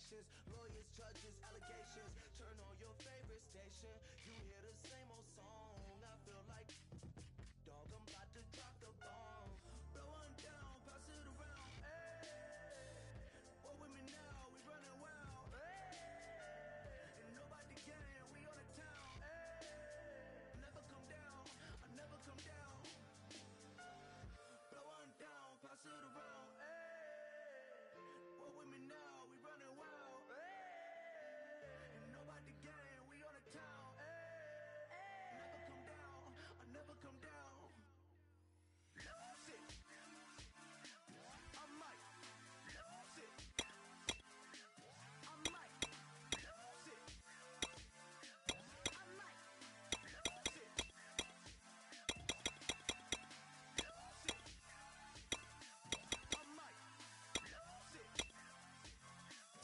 patience. Lawyers, judges, allegations. Turn on your favorite station. You hear the same old song. I feel like dog, I'm about to drop the bomb. Blow one down, pass it around. Hey, what with me now? We running wild. Hey, and nobody can. We on the town. Hey, never come down. I never come down. Blow one down, pass it around. Hey, what with me now? We running wild. Hey, and nobody can. We on the town. Hey, never come down. I never come down. Lose it. I might lose it. I might lose it. I might lose it. Lose it. I might lose it. I might lose it.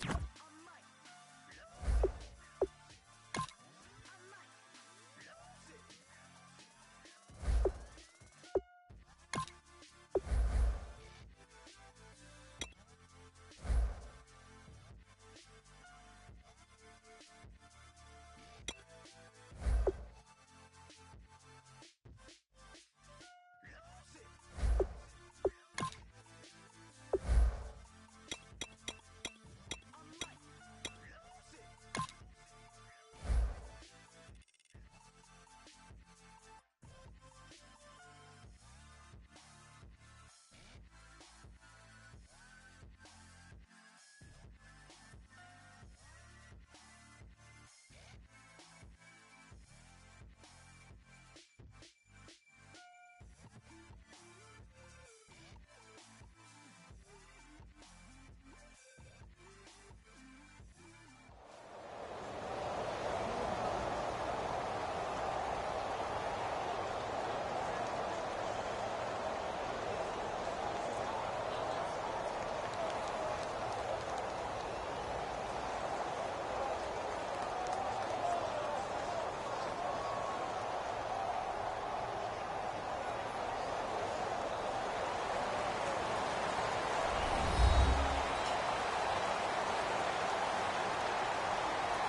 I might lose it.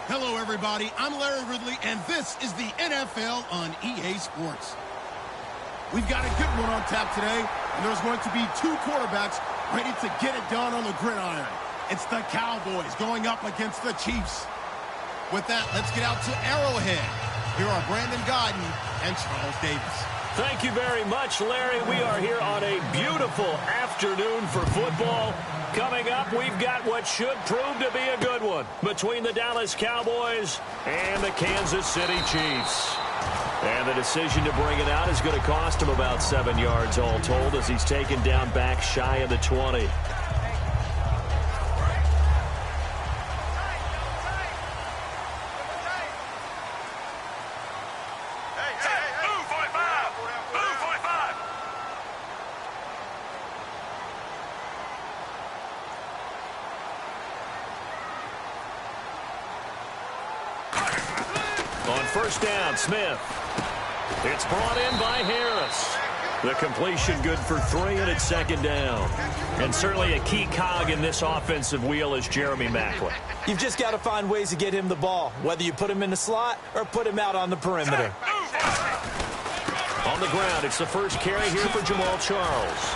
Hello, everybody. I'm Larry Ridley, and this is the NFL on EA Sports. We've got a good one on tap today, and there's going to be two quarterbacks ready to get it done on the gridiron. It's the Cowboys going up against the Chiefs. With that, let's get out to Arrowhead. Here are Brandon Godden and Charles Davis. Thank you very much, Larry. We are here on a beautiful afternoon for football. Coming up, we've got what should prove to be a good one between the Dallas Cowboys and the Kansas City Chiefs. And the decision to bring it out is going to cost him about 7 yards all told as he's taken down back shy of the 20. On first down, Smith. It's brought in by Harris. The completion good for 3, and it's second down. And certainly a key cog in this offensive wheel is Jeremy Maclin. You've just got to find ways to get him the ball, whether you put him in the slot or put him out on the perimeter. On the ground, it's the first carry here for Jamal Charles.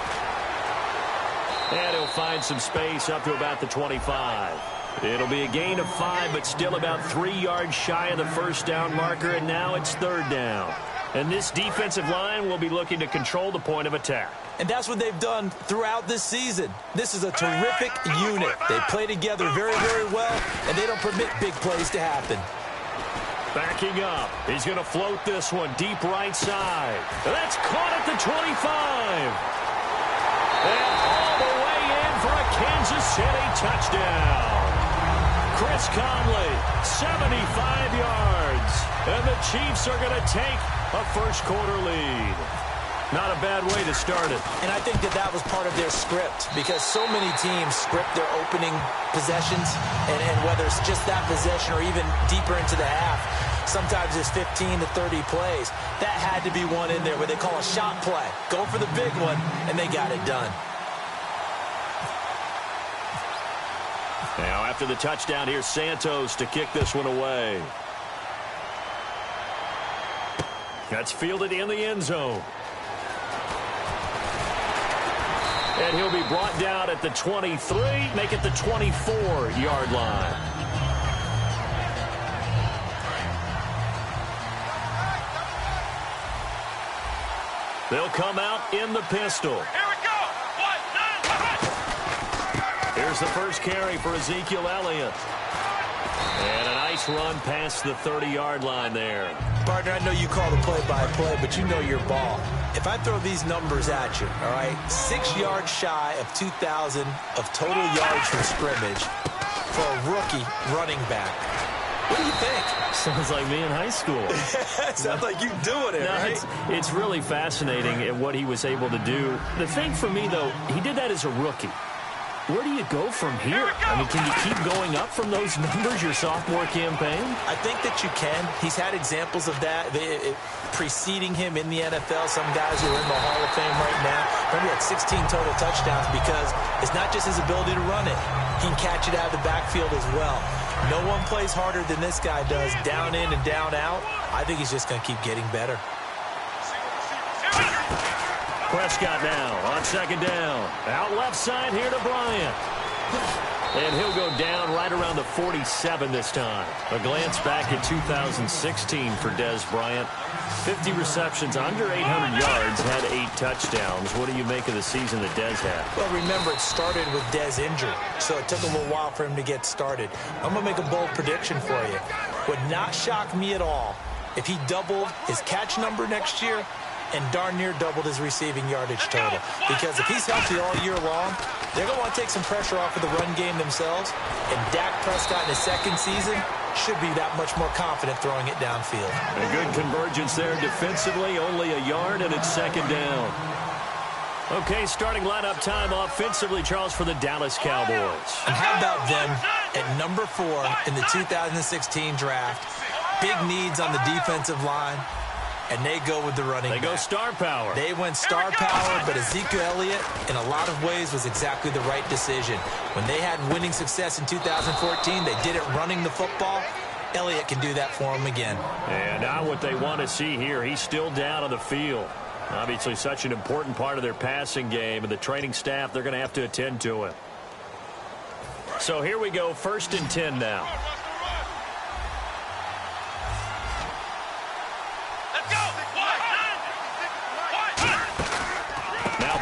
And he'll find some space up to about the 25. It'll be a gain of 5, but still about 3 yards shy of the first down marker, and now it's third down. And this defensive line will be looking to control the point of attack. And that's what they've done throughout this season. This is a terrific unit. They play together very, very well, and they don't permit big plays to happen. Backing up. He's going to float this one deep right side. That's caught at the 25. And all the way in for a Kansas City touchdown. Chris Conley, 75 yards. And the Chiefs are going to take a first-quarter lead. Not a bad way to start it. And I think that was part of their script, because so many teams script their opening possessions, and whether it's just that possession or even deeper into the half, sometimes it's 15 to 30 plays. That had to be one in there where they call a shot play. Go for the big one, and they got it done. Now after the touchdown, here's Santos to kick this one away. That's fielded in the end zone. And he'll be brought down at the 23, make it the 24-yard line. They'll come out in the pistol. Here we go. 1, 9, Here's the first carry for Ezekiel Elliott. And a nice run past the 30-yard line there. Partner, I know you call the play-by-play, but you know your ball. If I throw these numbers at you, all right, 6 yards shy of 2,000 of total yards from scrimmage for a rookie running back. What do you think? Sounds like me in high school. Sounds like you doing it, right? It's really fascinating at what he was able to do. The thing for me, though, he did that as a rookie. Where do you go from here? I mean, can you keep going up from those numbers your sophomore campaign? I think that you can. He's had examples of that preceding him in the NFL. Some guys who are in the Hall of Fame right now. Remember, he had 16 total touchdowns because it's not just his ability to run it. He can catch it out of the backfield as well. No one plays harder than this guy does, down in and down out. I think he's just going to keep getting better. Prescott now on second down. Out left side here to Bryant. And he'll go down right around the 47 this time. A glance back at 2016 for Dez Bryant. 50 receptions, under 800 yards, had 8 touchdowns. What do you make of the season that Dez had? Well, remember, it started with Dez injured, so it took a little while for him to get started. I'm going to make a bold prediction for you. Would not shock me at all if he doubled his catch number next year and darn near doubled his receiving yardage total. Because if he's healthy all year long, they're going to want to take some pressure off of the run game themselves. And Dak Prescott in his second season should be that much more confident throwing it downfield. A good convergence there defensively, only a yard, and it's second down. Okay, starting lineup time offensively, Charles, for the Dallas Cowboys. And how about them at number 4 in the 2016 draft? Big needs on the defensive line. And they go with the running back. They go star power. They went star power, but Ezekiel Elliott, in a lot of ways, was exactly the right decision. When they had winning success in 2014, they did it running the football. Elliott can do that for them again. And now what they want to see here, he's still down on the field. Obviously such an important part of their passing game, and the training staff, they're going to have to attend to it. So here we go, 1st and 10 now.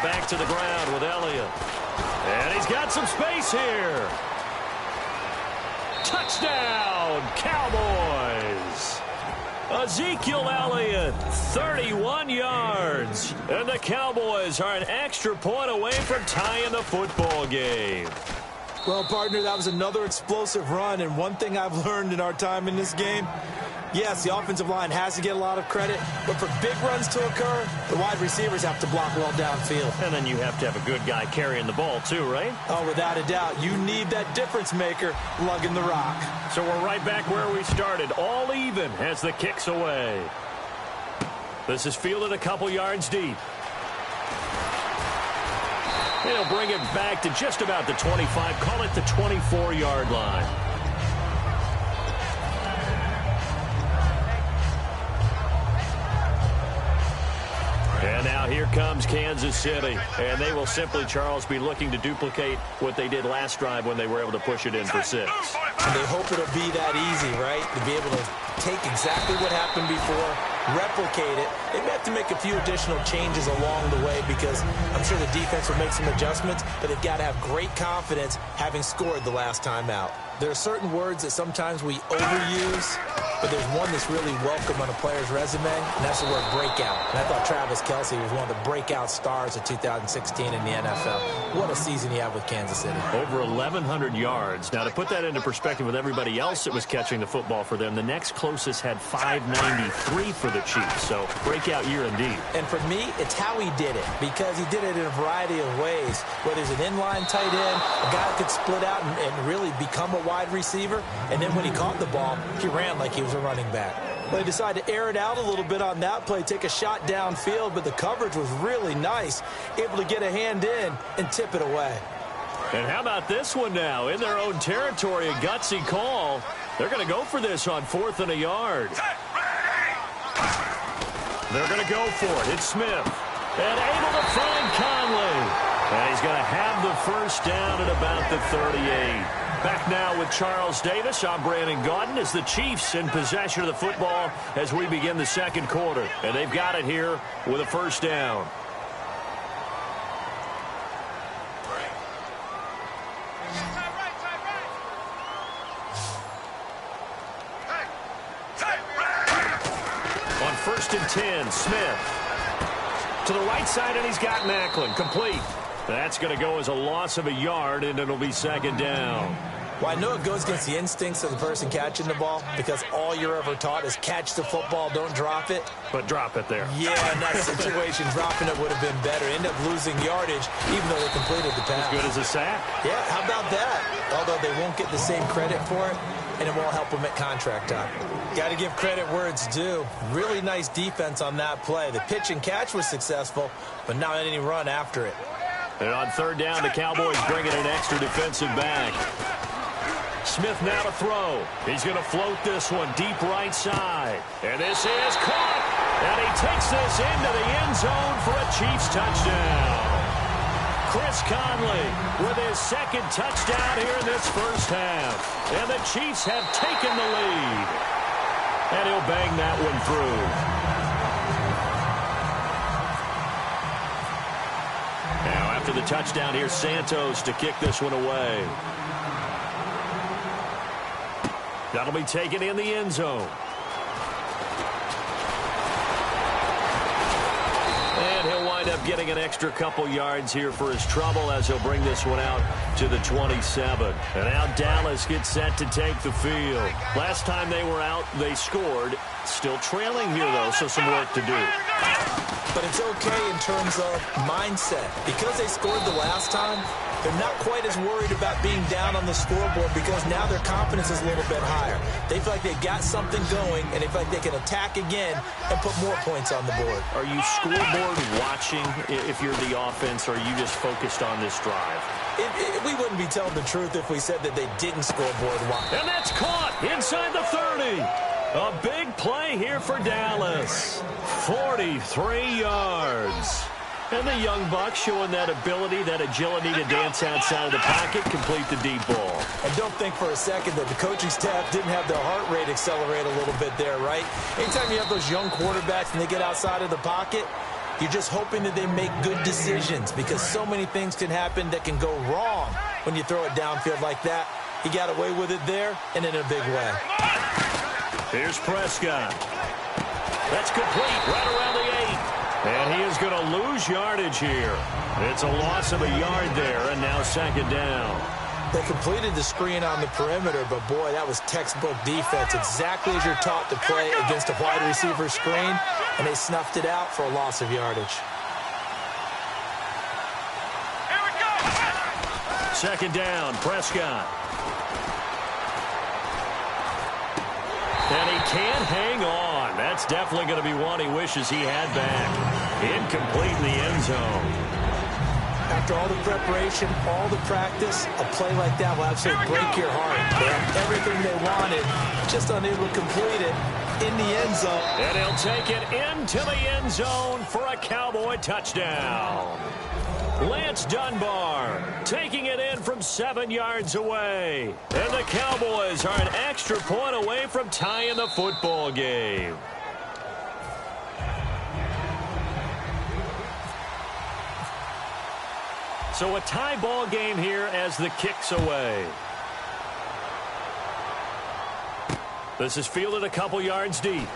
Back to the ground with Elliott. And he's got some space here. Touchdown, Cowboys. Ezekiel Elliott, 31 yards. And the Cowboys are an extra point away from tying the football game. Well, partner, that was another explosive run. And one thing I've learned in our time in this game, yes, the offensive line has to get a lot of credit, but for big runs to occur, the wide receivers have to block well downfield. And then you have to have a good guy carrying the ball too, right? Oh, without a doubt. You need that difference maker lugging the rock. So we're right back where we started, all even as the kick's away. This is fielded a couple yards deep. He'll bring it back to just about the 25, call it the 24-yard line. And now here comes Kansas City. And they will simply, Charles, be looking to duplicate what they did last drive when they were able to push it in for 6. And they hope it'll be that easy, right? To be able to take exactly what happened before, replicate it. They may have to make a few additional changes along the way because I'm sure the defense will make some adjustments, but they've got to have great confidence having scored the last time out. There are certain words that sometimes we overuse, but there's one that's really welcome on a player's resume, and that's the word breakout. And I thought Travis Kelce was one of the breakout stars of 2016 in the NFL. What a season he had with Kansas City. Over 1,100 yards. Now, to put that into perspective with everybody else that was catching the football for them, the next closest had 593 for the Chiefs. So, breakout year indeed. And for me, it's how he did it, because he did it in a variety of ways. Whether he's an inline tight end, a guy that could split out and really become a wide receiver, and then when he caught the ball, he ran like he was a running back. Well, he decided to air it out a little bit on that play, take a shot downfield, but the coverage was really nice, able to get a hand in and tip it away. And how about this one now? In their own territory, a gutsy call. They're going to go for this on 4th and a yard. They're going to go for it. It's Smith. And able to find Conley. And he's going to have the first down at about the 38. Back now with Charles Davis. I'm Brandon Gaudin as the Chiefs in possession of the football as we begin the second quarter. And they've got it here with a first down. On 1st and 10, Smith. To the right side, and he's got Macklin. Complete. That's going to go as a loss of a yard, and it'll be second down. Well, I know it goes against the instincts of the person catching the ball because all you're ever taught is catch the football, don't drop it. But drop it there. Yeah, in that situation, dropping it would have been better. End up losing yardage, even though they completed the pass. As good as a sack. Yeah, how about that? Although they won't get the same credit for it, and it won't help them at contract time. Got to give credit where it's due. Really nice defense on that play. The pitch and catch was successful, but not any run after it. And on 3rd down, the Cowboys bring in an extra defensive back. Smith now to throw. He's going to float this one deep right side. And this is caught. And he takes this into the end zone for a Chiefs touchdown. Chris Conley with his second touchdown here in this first half. And the Chiefs have taken the lead. And he'll bang that one through. Now after the touchdown, here's Santos to kick this one away. That'll be taken in the end zone. And he'll wind up getting an extra couple yards here for his trouble as he'll bring this one out to the 27. And now Dallas gets set to take the field. Last time they were out, they scored. Still trailing here, though, so some work to do. But it's okay in terms of mindset. Because they scored the last time, they're not quite as worried about being down on the scoreboard because now their confidence is a little bit higher. They feel like they've got something going, and they feel like they can attack again and put more points on the board. Are you scoreboard watching if you're the offense, or are you just focused on this drive? We wouldn't be telling the truth if we said that they didn't scoreboard watch. And that's caught inside the 30. A big play here for Dallas. 43 yards. And the young Bucks showing that ability, that agility to dance outside of the pocket, complete the deep ball. And don't think for a second that the coaching staff didn't have their heart rate accelerate a little bit there, right? Anytime you have those young quarterbacks and they get outside of the pocket, you're just hoping that they make good decisions because so many things can happen that can go wrong when you throw it downfield like that. He got away with it there and in a big way. Here's Prescott. That's complete right around the 8. And he is going to lose yardage here. It's a loss of a yard there, and now second down. They completed the screen on the perimeter, but boy, that was textbook defense. Exactly as you're taught to play against a wide receiver screen, and they snuffed it out for a loss of yardage. Here we go. Second down, Prescott. And he can't hang on. That's definitely going to be one he wishes he had back. Incomplete in the end zone. After all the preparation, all the practice, a play like that will absolutely break your heart. They have everything they wanted, just unable to complete it in the end zone. And he'll take it into the end zone for a Cowboy touchdown. Lance Dunbar taking it in from 7 yards away. And the Cowboys are an extra point away from tying the football game. So a tie ball game here as the kick's away. This is fielded a couple yards deep.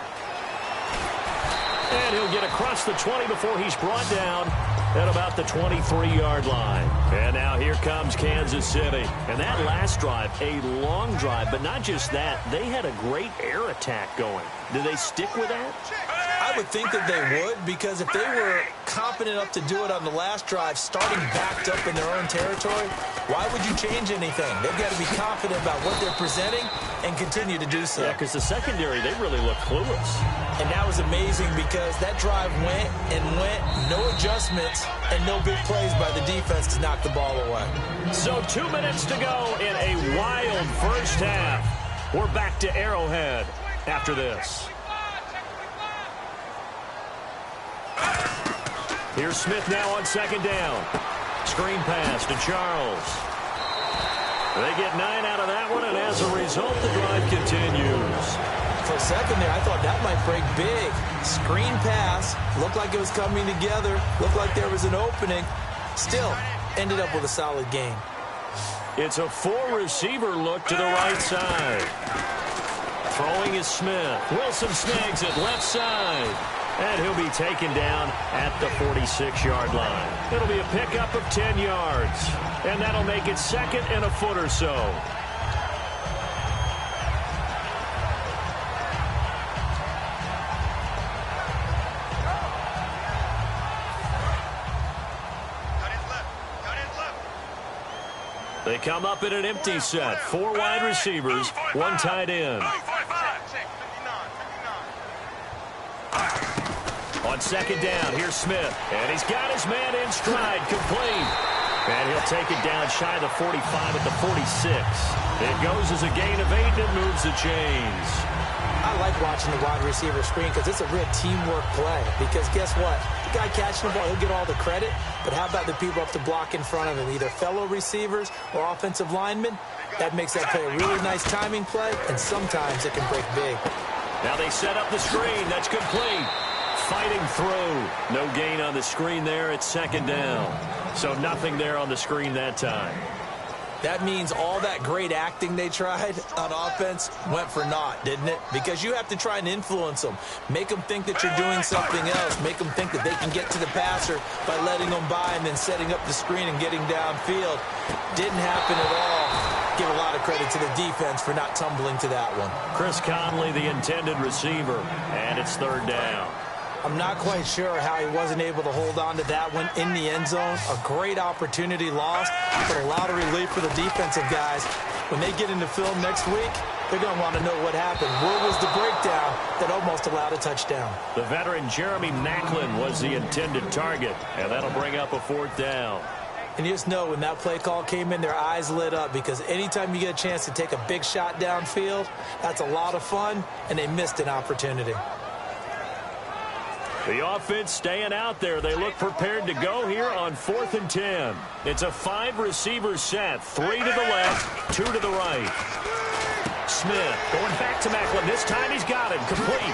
And he'll get across the 20 before he's brought down at about the 23-yard line. And now here comes Kansas City. And that last drive, a long drive, but not just that. They had a great air attack going. Do they stick with that? I I would think that they would, because if they were confident enough to do it on the last drive, starting backed up in their own territory, why would you change anything? They've got to be confident about what they're presenting and continue to do so. Yeah, because the secondary, they really look clueless. And that was amazing because that drive went and went, no adjustments, and no big plays by the defense to knock the ball away. So 2 minutes to go in a wild first half. We're back to Arrowhead after this. Here's Smith now on second down. Screen pass to Charles. They get 9 out of that one, and as a result, the drive continues. For a second there, I thought that might break big. Screen pass, looked like it was coming together, looked like there was an opening. Still, ended up with a solid game. It's a 4-receiver look to the right side. Throwing is Smith. Wilson snags it left side. And he'll be taken down at the 46-yard line. It'll be a pickup of 10 yards. And that'll make it second and a foot or so. They come up in an empty set. 4 wide receivers, 1 tight end. On second down, here's Smith. And he's got his man in stride, complete. And he'll take it down shy of the 45 at the 46. It goes as a gain of 8 and moves the chains. I like watching the wide receiver screen because it's a real teamwork play. Because guess what? The guy catching the ball, he'll get all the credit. But how about the people up to block in front of him, either fellow receivers or offensive linemen? That makes that play a really nice timing play, and sometimes it can break big. Now they set up the screen. That's complete. Fighting through. No gain on the screen there. It's second down. So nothing there on the screen that time. That means all that great acting they tried on offense went for naught, didn't it? Because you have to try and influence them. Make them think that you're doing something else. Make them think that they can get to the passer by letting them by and then setting up the screen and getting downfield. Didn't happen at all. Give a lot of credit to the defense for not tumbling to that one. Chris Conley, the intended receiver, and it's third down. I'm not quite sure how he wasn't able to hold on to that one in the end zone. A great opportunity lost, but a lot of relief for the defensive guys. When they get into film next week, they're going to want to know what happened. Where was the breakdown that almost allowed a touchdown? The veteran Jeremy Maclin was the intended target, and that'll bring up a fourth down. And you just know when that play call came in, their eyes lit up, because anytime you get a chance to take a big shot downfield, that's a lot of fun, and they missed an opportunity. The offense staying out there. They look prepared to go here on 4th and 10. It's a 5-receiver set. 3 to the left, 2 to the right. Smith going back to Maclin. This time he's got him. Complete.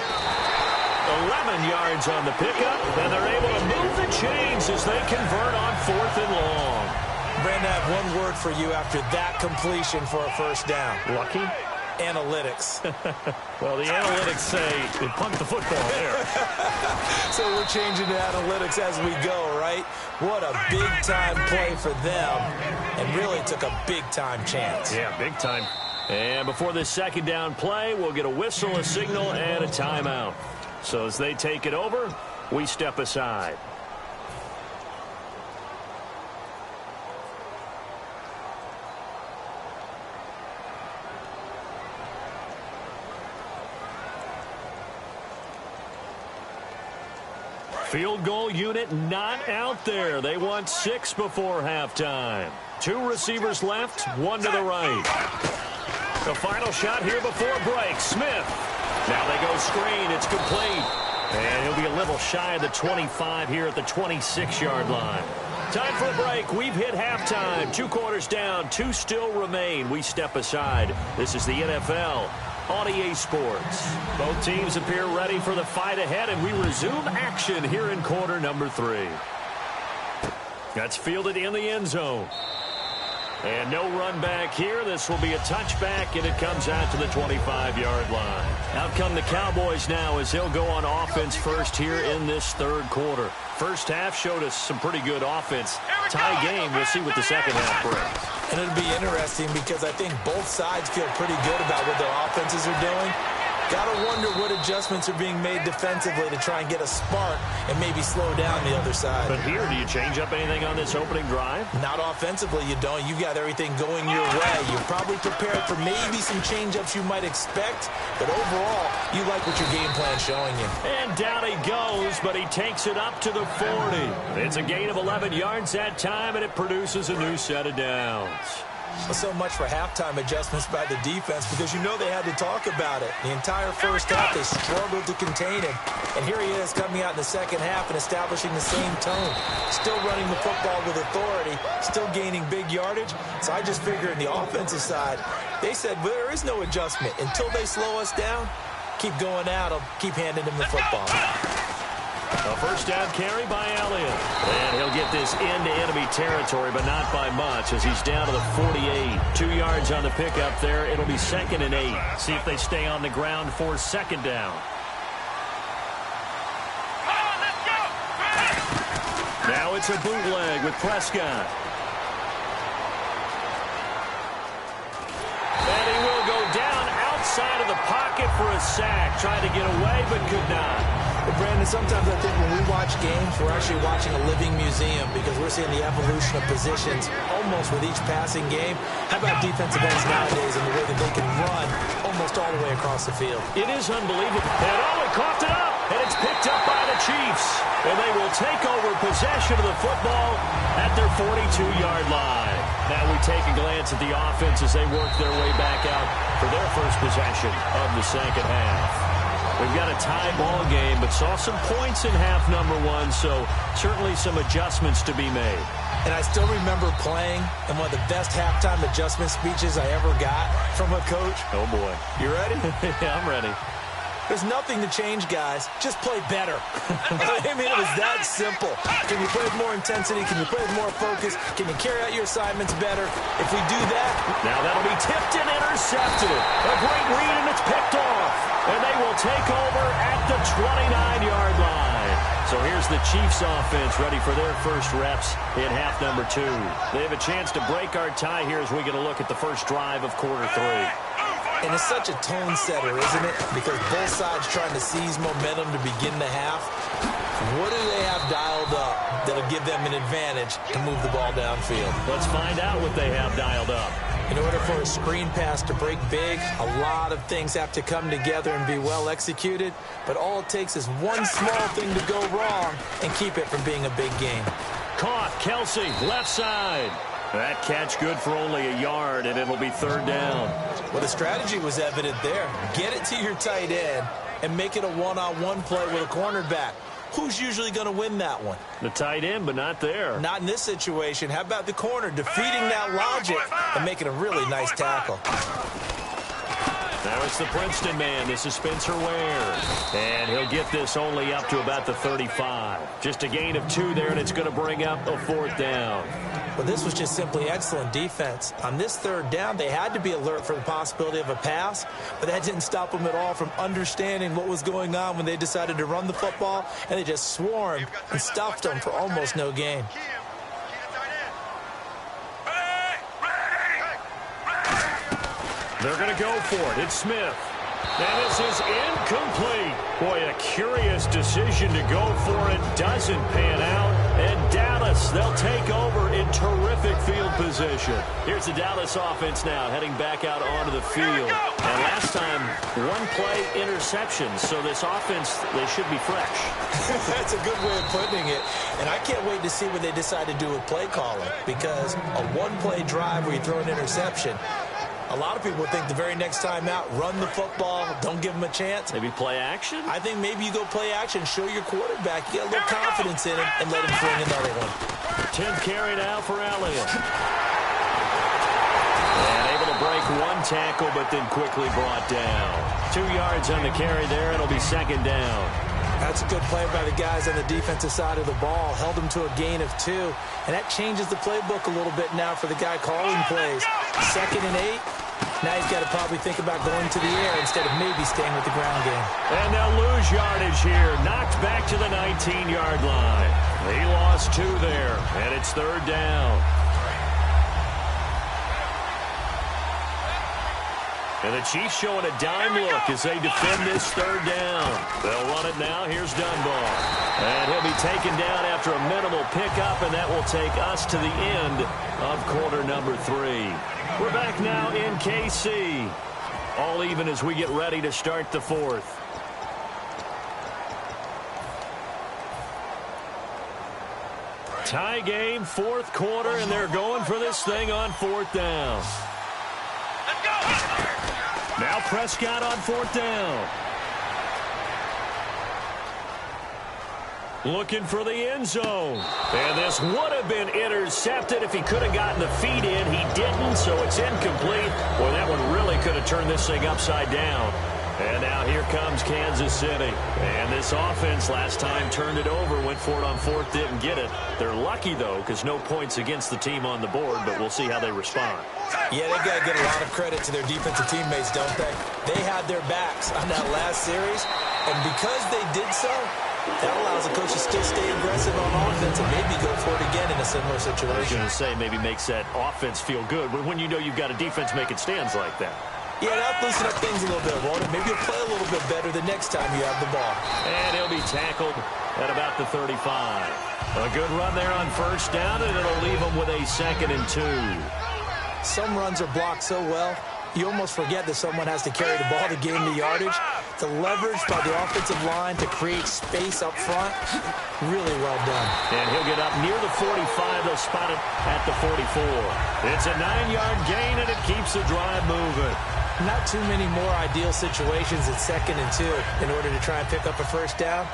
11 yards on the pickup, and they're able to move the chains as they convert on 4th and long. Brandon, I have one word for you after that completion for a first down. Lucky? Analytics. Well, the analytics say they punked the football there. So we're changing to analytics as we go, right? What a big-time play for them, and really took a big-time chance. Yeah, big time. And before this second down play, we'll get a whistle, a signal, and a timeout. So as they take it over, we step aside. Field goal unit not out there. They want 6 before halftime. 2 receivers left, 1 to the right. The final shot here before break. Smith. Now they go screen. It's complete. And he'll be a little shy of the 25 here at the 26-yard line. Time for a break. We've hit halftime. 2 quarters down. 2 still remain. We step aside. This is the NFL on EA Sports. Both teams appear ready for the fight ahead, and we resume action here in quarter number 3. That's fielded in the end zone. And no run back here. This will be a touchback, and it comes out to the 25-yard line. Out come the Cowboys now as they'll go on offense first here in this third quarter. First half showed us some pretty good offense. Tie game. We'll see what the second half brings. And it'll be interesting because I think both sides feel pretty good about what their offenses are doing. Gotta wonder what adjustments are being made defensively to try and get a spark and maybe slow down the other side. But here, do you change up anything on this opening drive? Not offensively, you don't. You've got everything going your way. You're probably prepared for maybe some change-ups you might expect, but overall, you like what your game plan's showing you. And down he goes, but he takes it up to the 40. It's a gain of 11 yards that time, and it produces a new set of downs. So much for halftime adjustments by the defense, because you know they had to talk about it. The entire first half, they struggled to contain him. And here he is coming out in the second half and establishing the same tone. Still running the football with authority, still gaining big yardage. So I just figure in the offensive side, they said, well, there is no adjustment. Until they slow us down, keep going at them, keep handing them the football. A first down carry by Elliott. And he'll get this into enemy territory, but not by much, as he's down to the 48. 2 yards on the pickup there. It'll be 2nd and 8. See if they stay on the ground for second down. Now it's a bootleg with Prescott. And he will go down outside of the pocket for a sack. Tried to get away, but could not. But Brandon, sometimes I think when we watch games, we're actually watching a living museum, because we're seeing the evolution of positions almost with each passing game. How about defensive ends nowadays and the way that they can run almost all the way across the field? It is unbelievable. And he coughed it up, and it's picked up by the Chiefs. And they will take over possession of the football at their 42-yard line. Now we take a glance at the offense as they work their way back out for their first possession of the second half. We've got a tie ball game, but saw some points in half number 1, so certainly some adjustments to be made. And I still remember playing in one of the best halftime adjustment speeches I ever got from a coach. Oh, boy. You ready? Yeah, I'm ready. There's nothing to change, guys. Just play better. I mean, it was that simple. Can you play with more intensity? Can you play with more focus? Can you carry out your assignments better? If we do that... Now that'll be tipped and intercepted. A great read, and it's picked off. And they will take over at the 29-yard line. So here's the Chiefs offense ready for their first reps in half number 2. They have a chance to break our tie here as we get a look at the first drive of quarter 3. And it's such a tone setter, isn't it? Because both sides trying to seize momentum to begin the half. What do they have dialed up that'll give them an advantage to move the ball downfield? Let's find out what they have dialed up. In order for a screen pass to break big, a lot of things have to come together and be well executed. But all it takes is one small thing to go wrong and keep it from being a big game. Caught, Kelsey, left side. That catch good for only a yard, and it'll be 3rd down. Well, the strategy was evident there. Get it to your tight end and make it a one-on-one play with a cornerback. Who's usually going to win that one? The tight end, but not there. Not in this situation. How about the corner defeating that logic and making a really nice tackle? Now it's the Princeton man. This is Spencer Ware. And he'll get this only up to about the 35. Just a gain of 2 there, and it's going to bring up a 4th down. Well, this was just simply excellent defense. On this 3rd down, they had to be alert for the possibility of a pass, but that didn't stop them at all from understanding what was going on when they decided to run the football, and they just swarmed and stuffed them for almost no gain. They're going to go for it. It's Smith. And this is incomplete. Boy, a curious decision to go for it. Doesn't pan out. And Dallas, they'll take over in terrific field position. Here's the Dallas offense now heading back out onto the field. And last time, 1 play interception. So this offense, they should be fresh. That's a good way of putting it. And I can't wait to see what they decide to do with play calling. Because a 1-play drive where you throw an interception, a lot of people think the very next time out, run the football, don't give them a chance. Maybe play action? I think maybe you go play action, show your quarterback, you got a little confidence in him, and let him fling another one. 10th carry now for Elliott. And able to break 1 tackle, but then quickly brought down. 2 yards on the carry there, it'll be 2nd down. That's a good play by the guys on the defensive side of the ball. Held them to a gain of 2. And that changes the playbook a little bit now for the guy calling plays. 2nd and 8. Now he's got to probably think about going to the air instead of maybe staying with the ground game. And they'll lose yardage here. Knocked back to the 19-yard line. He lost 2 there, and it's 3rd down. And the Chiefs showing a dime look as they defend this third down. They'll run it now. Here's Dunbar. And he'll be taken down after a minimal pickup, and that will take us to the end of quarter number 3. We're back now in KC. All even as we get ready to start the fourth. Tie game, fourth quarter, and they're going for this thing on fourth down. Let's go! Now Prescott on fourth down. Looking for the end zone. And this would have been intercepted if he could have gotten the feet in. He didn't, so it's incomplete. Boy, that one really could have turned this thing upside down. And now here comes Kansas City. And this offense last time turned it over, went for it on fourth, didn't get it. They're lucky, though, because no points against the team on the board, but we'll see how they respond. Yeah, they got to get a lot of credit to their defensive teammates, don't they? They had their backs on that last series, and because they did so, that allows the coach to still stay aggressive on offense and maybe go for it again in a similar situation. I was going to say maybe makes that offense feel good, but when you know you've got a defense making stands like that. Yeah, that'll loosen up things a little bit, Walter. Maybe you'll play a little bit better the next time you have the ball. And he'll be tackled at about the 35. A good run there on first down, and it'll leave him with a 2nd and 2. Some runs are blocked so well, you almost forget that someone has to carry the ball to gain the yardage. The leverage by the offensive line to create space up front, really well done. And he'll get up near the 45. They'll spot it at the 44. It's a 9-yard gain, and it keeps the drive moving. Not too many more ideal situations at 2nd and 2 in order to try and pick up a first down.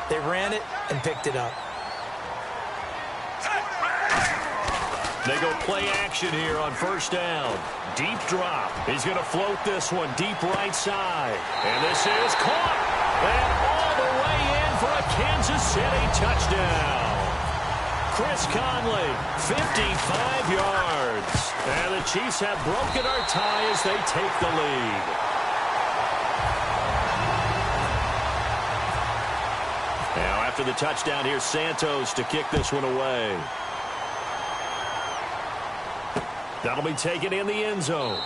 They ran it and picked it up. They go play action here on first down. Deep drop. He's going to float this one deep right side. And this is caught. And all the way in for a Kansas City touchdown. Chris Conley, 55 yards. And the Chiefs have broken our tie as they take the lead. Now after the touchdown, here's Santos to kick this one away. That'll be taken in the end zone.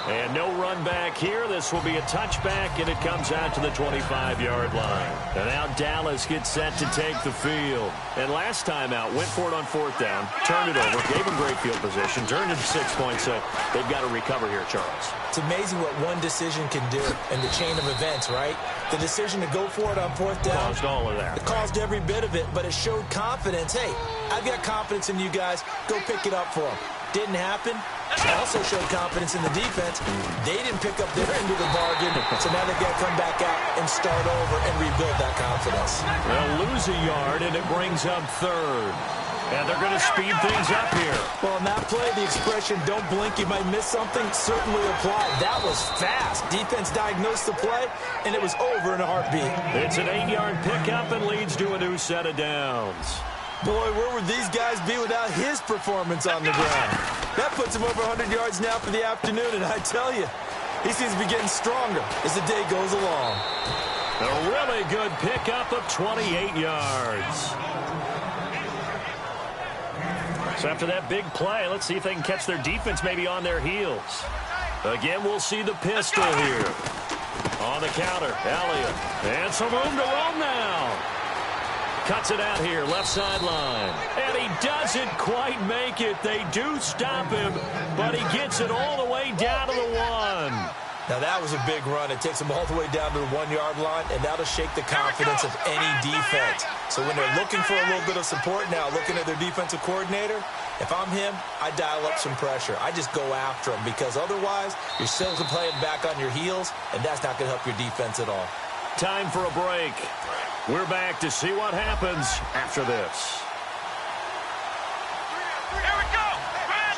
And no run back here. This will be a touchback, and it comes out to the 25-yard line. And now Dallas gets set to take the field. And last time out, went for it on fourth down, turned it over, gave him great field position, turned it to 6 points, so they've got to recover here, Charles. It's amazing what one decision can do in the chain of events, right? The decision to go for it on fourth down. Caused all of that. It caused every bit of it, but it showed confidence. Hey, I've got confidence in you guys. Go pick it up for them. Didn't happen. Also showed confidence in the defense. They didn't pick up their end of the bargain, so now they've got to come back out and start over and rebuild that confidence. They'll lose a yard, and it brings up third. And they're going to speed things up here. Well, in that play, the expression, don't blink, you might miss something, certainly applied. That was fast. Defense diagnosed the play, and it was over in a heartbeat. It's an 8-yard pickup and leads to a new set of downs. Boy, where would these guys be without his performance on the ground? That puts him over 100 yards now for the afternoon, and I tell you, he seems to be getting stronger as the day goes along. A really good pickup of 28 yards. So after that big play, let's see if they can catch their defense maybe on their heels. Again, we'll see the pistol here. On the counter, Elliott. And some room to roam now. Cuts it out here, left sideline. And he doesn't quite make it. They do stop him, but he gets it all the way down to the 1. Now, that was a big run. It takes them all the way down to the 1-yard line, and that'll shake the confidence of any defense. So when they're looking for a little bit of support now, looking at their defensive coordinator, if I'm him, I dial up some pressure. I just go after him because otherwise you're still playing back on your heels, and that's not going to help your defense at all. Time for a break. We're back to see what happens after this. Here we go! Brand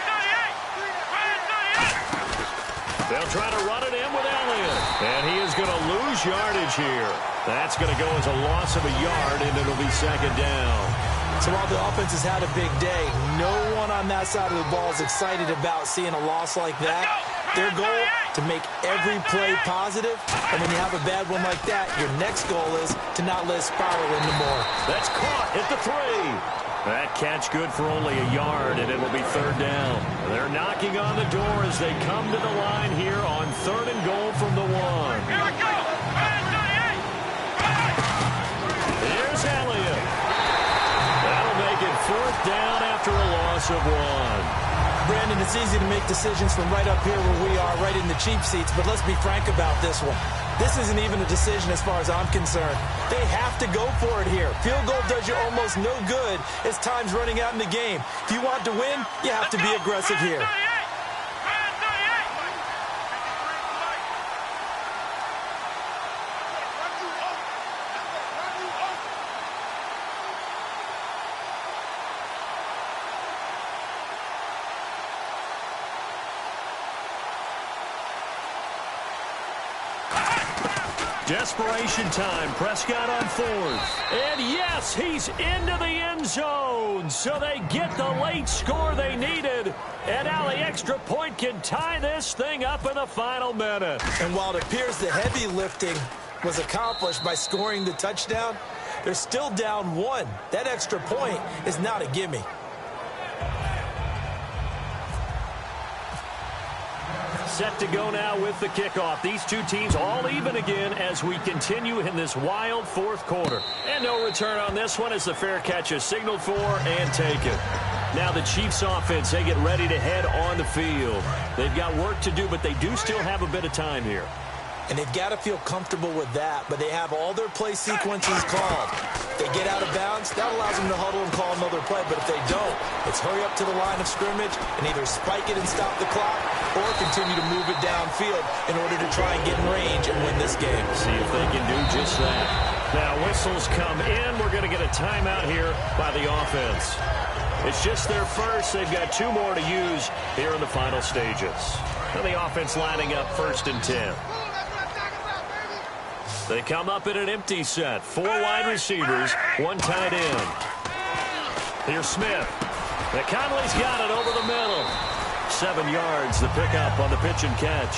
38! They'll try to run it in with Elliott. And he is going to lose yardage here. That's going to go as a loss of a yard, and it'll be second down. So while the offense has had a big day, no one on that side of the ball is excited about seeing a loss like that. Their goal, to make every play positive. And when you have a bad one like that, your next goal is to not let it spiral into more. That's caught at the 3. That catch good for only a yard, and it'll be third down. They're knocking on the door as they come to the line here on third and goal from the 1. Here we go! Here's Elliott. That'll make it 4th down after a loss of 1. Brandon, it's easy to make decisions from right up here where we are, right in the cheap seats, but let's be frank about this one. This isn't even a decision as far as I'm concerned. They have to go for it here. Field goal does you almost no good as time's running out in the game. If you want to win, you have to be aggressive here. Desperation time. Prescott on 4th. And yes, he's into the end zone. So they get the late score they needed. And now the extra point can tie this thing up in the final minute. And while it appears the heavy lifting was accomplished by scoring the touchdown, they're still down 1. That extra point is not a gimme. Set to go now with the kickoff. These two teams all even again as we continue in this wild 4th quarter. And no return on this one as the fair catch is signaled for and taken. Now the Chiefs offense, they get ready to head on the field. They've got work to do, but they do still have a bit of time here. And they've got to feel comfortable with that, but they have all their play sequences called. If they get out of bounds, that allows them to huddle and call another play, but if they don't, it's hurry up to the line of scrimmage and either spike it and stop the clock or continue to move it downfield in order to try and get in range and win this game. See if they can do just that. Now whistles come in. We're going to get a timeout here by the offense. It's just their first. They've got 2 more to use here in the final stages. Now the offense lining up 1st and 10. They come up in an empty set. 4 wide receivers, 1 tight end. Here's Smith. Now Conley's got it over the middle. 7 yards, the pickup on the pitch and catch.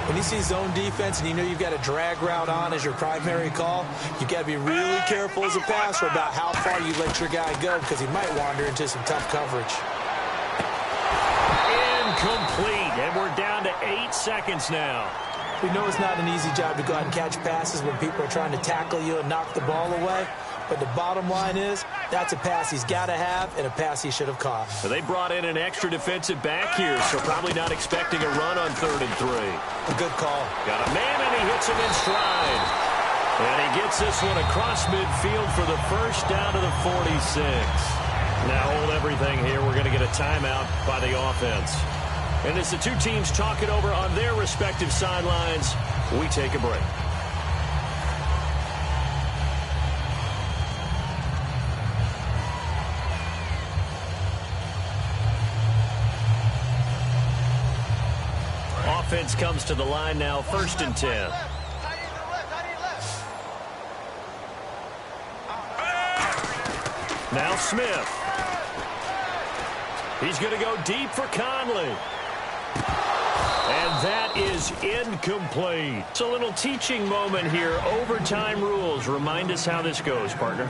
When you see zone defense and you know you've got a drag route on as your primary call, you've got to be really careful as a passer about how far you let your guy go because he might wander into some tough coverage. Incomplete, and we're down to 8 seconds now. We know it's not an easy job to go out and catch passes when people are trying to tackle you and knock the ball away. But the bottom line is, that's a pass he's got to have and a pass he should have caught. They brought in an extra defensive back here, so probably not expecting a run on 3rd and 3. A good call. Got a man, and he hits him in stride. And he gets this one across midfield for the first down to the 46. Now hold everything here. We're going to get a timeout by the offense. And as the two teams talk it over on their respective sidelines, we take a break. Offense comes to the line now, 1st and 10. Now Smith. He's going to go deep for Conley. And that is incomplete. It's a little teaching moment here. Overtime rules. Remind us how this goes, partner.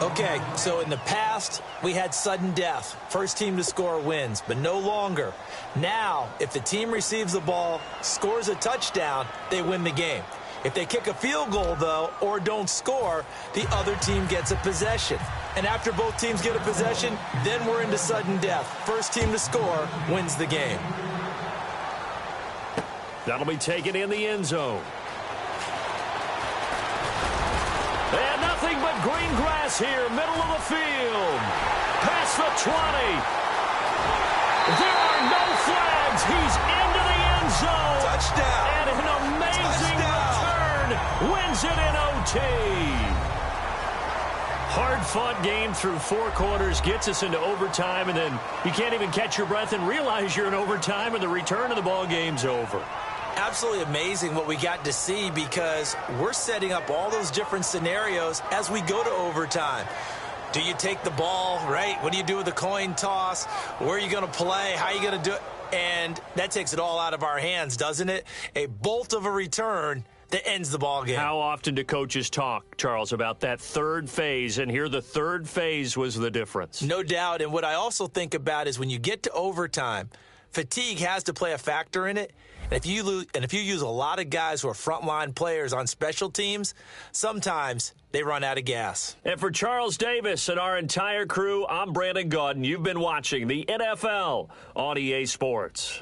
Okay, so in the past, we had sudden death. First team to score wins, but no longer. Now, if the team receives the ball, scores a touchdown, they win the game. If they kick a field goal, though, or don't score, the other team gets a possession. And after both teams get a possession, then we're into sudden death. First team to score wins the game. That'll be taken in the end zone. And nothing but green grass here, middle of the field. Past the 20. There are no flags. He's into the end zone. Touchdown. And an amazing return wins it in OT. Hard-fought game through 4 quarters, gets us into overtime, and then you can't even catch your breath and realize you're in overtime, and the return of the ball game's over. Absolutely amazing what we got to see because we're setting up all those different scenarios as we go to overtime. Do you take the ball, right? What do you do with the coin toss? Where are you going to play? How are you going to do it? And that takes it all out of our hands, doesn't it? A bolt of a return that ends the ball game. How often do coaches talk, Charles, about that third phase? And here the third phase was the difference. No doubt. And what I also think about is when you get to overtime, fatigue has to play a factor in it. And if you use a lot of guys who are frontline players on special teams, sometimes they run out of gas. And for Charles Davis and our entire crew, I'm Brandon Gaudin. You've been watching the NFL on EA Sports.